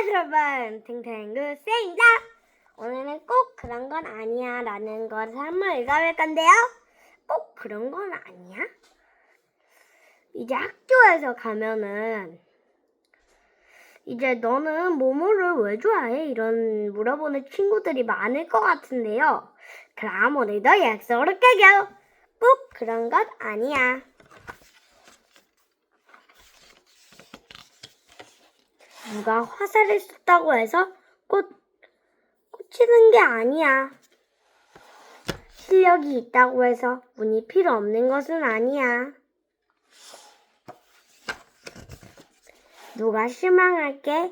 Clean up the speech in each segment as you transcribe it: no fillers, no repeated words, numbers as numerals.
여러분, 탱탱그 쌤입니다. 오늘은 꼭 그런 건 아니야 라는 것을 한번 읽어볼 건데요. 꼭 그런 건 아니야? 이제 학교에서 가면은 이제 너는 뭐뭐를 왜 좋아해? 이런 물어보는 친구들이 많을 것 같은데요. 그럼 오늘도 약속을 깨요. 꼭 그런 건 아니야. 누가 화살을 쐈다고 해서 꽂히는 게 아니야. 실력이 있다고 해서 운이 필요 없는 것은 아니야. 누가 실망하게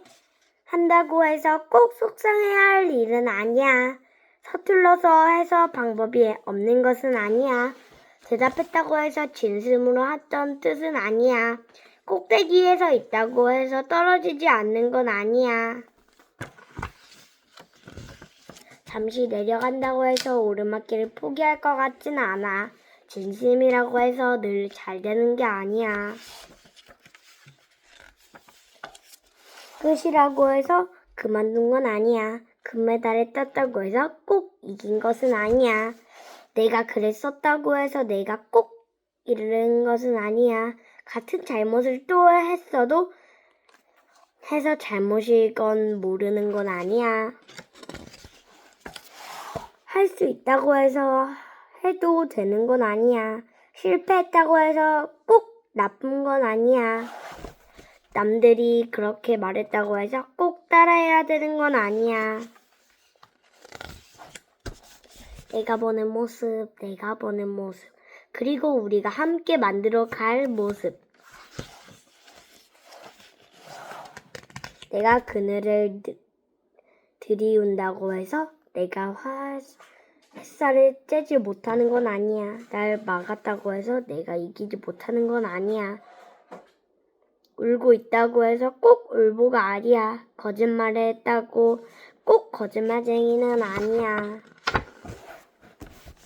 한다고 해서 꼭 속상해야 할 일은 아니야. 서툴러서 해서 방법이 없는 것은 아니야. 대답했다고 해서 진심으로 했던 뜻은 아니야. 꼭대기에 서 있다고 해서 떨어지지 않는 건 아니야. 잠시 내려간다고 해서 오르막길을 포기할 것 같진 않아. 진심이라고 해서 늘 잘 되는 게 아니야. 끝이라고 해서 그만둔 건 아니야. 금메달을 땄다고 해서 꼭 이긴 것은 아니야. 내가 그랬었다고 해서 내가 꼭 이르는 것은 아니야. 같은 잘못을 또 했어도 해서 잘못이건 모르는 건 아니야. 할 수 있다고 해서 해도 되는 건 아니야. 실패했다고 해서 꼭 나쁜 건 아니야. 남들이 그렇게 말했다고 해서 꼭 따라해야 되는 건 아니야. 내가 보는 모습, 그리고 우리가 함께 만들어 갈 모습. 내가 그늘을 들이운다고 해서 내가 햇살을 쬐지 못하는 건 아니야. 날 막았다고 해서 내가 이기지 못하는 건 아니야. 울고 있다고 해서 꼭 울보가 아니야. 거짓말을 했다고 꼭 거짓말쟁이는 아니야.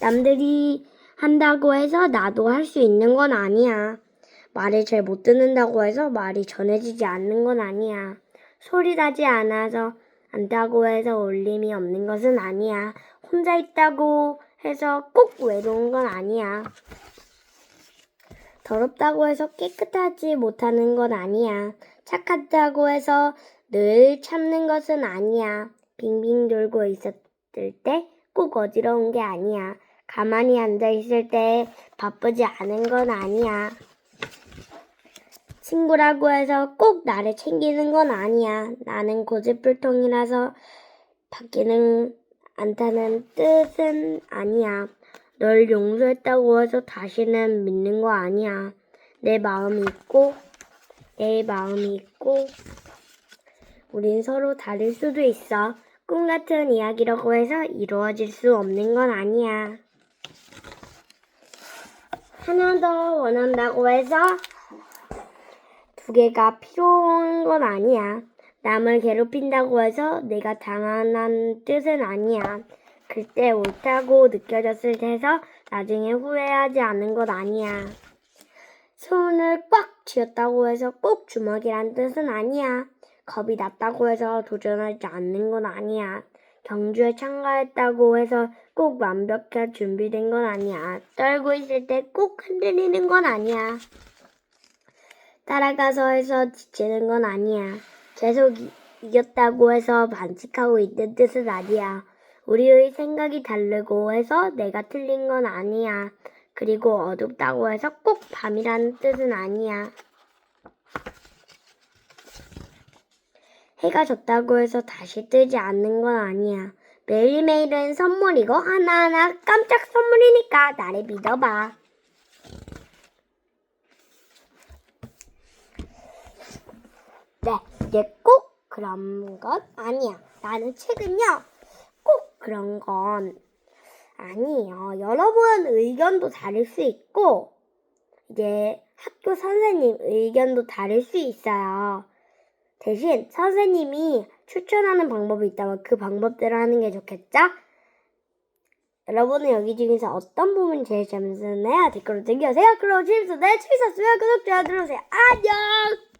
남들이 한다고 해서 나도 할 수 있는 건 아니야. 말을 잘 못 듣는다고 해서 말이 전해지지 않는 건 아니야. 소리 나지 않다고 해서 울림이 없는 것은 아니야. 혼자 있다고 해서 꼭 외로운 건 아니야. 더럽다고 해서 깨끗하지 못하는 건 아니야. 착하다고 해서 늘 참는 것은 아니야. 빙빙 돌고 있었을 때 꼭 어지러운 게 아니야. 가만히 앉아 있을 때 바쁘지 않은 건 아니야. 친구라고 해서 꼭 나를 챙기는 건 아니야. 나는 고집불통이라서 바뀌는 않다는 뜻은 아니야. 널 용서했다고 해서 다시는 믿는 거 아니야. 내 마음이 있고 우린 서로 다를 수도 있어. 꿈 같은 이야기라고 해서 이루어질 수 없는 건 아니야. 하나 더 원한다고 해서 두 개가 필요한 건 아니야. 남을 괴롭힌다고 해서 내가 당하는 뜻은 아니야. 그때 옳다고 느껴졌을 때서 나중에 후회하지 않는 건 아니야. 손을 꽉 쥐었다고 해서 꼭 주먹이란 뜻은 아니야. 겁이 났다고 해서 도전하지 않는 건 아니야. 경주에 참가했다고 해서 꼭 완벽하게 준비된 건 아니야. 떨고 있을 때 꼭 흔들리는 건 아니야. 따라가서 해서 지치는 건 아니야. 계속 이겼다고 해서 반칙하고 있는 뜻은 아니야. 우리의 생각이 다르고 해서 내가 틀린 건 아니야. 그리고 어둡다고 해서 꼭 밤이라는 뜻은 아니야. 해가 졌다고 해서 다시 뜨지 않는 건 아니야. 매일매일은 선물이고 하나하나 깜짝 선물이니까 나를 믿어봐. 네, 이제 꼭 그런 건 아니야. 나는 최근요, 꼭 그런 건 아니에요. 여러분 의견도 다를 수 있고, 이제 학교 선생님 의견도 다를 수 있어요. 대신 선생님이 추천하는 방법이 있다면 그 방법대로 하는 게 좋겠죠? 여러분은 여기 중에서 어떤 부분이 제일 재밌었나요? 댓글로 남겨주세요. 그럼 재밌었나요? 재밌었으면 구독, 좋아요 눌러주세요. 안녕!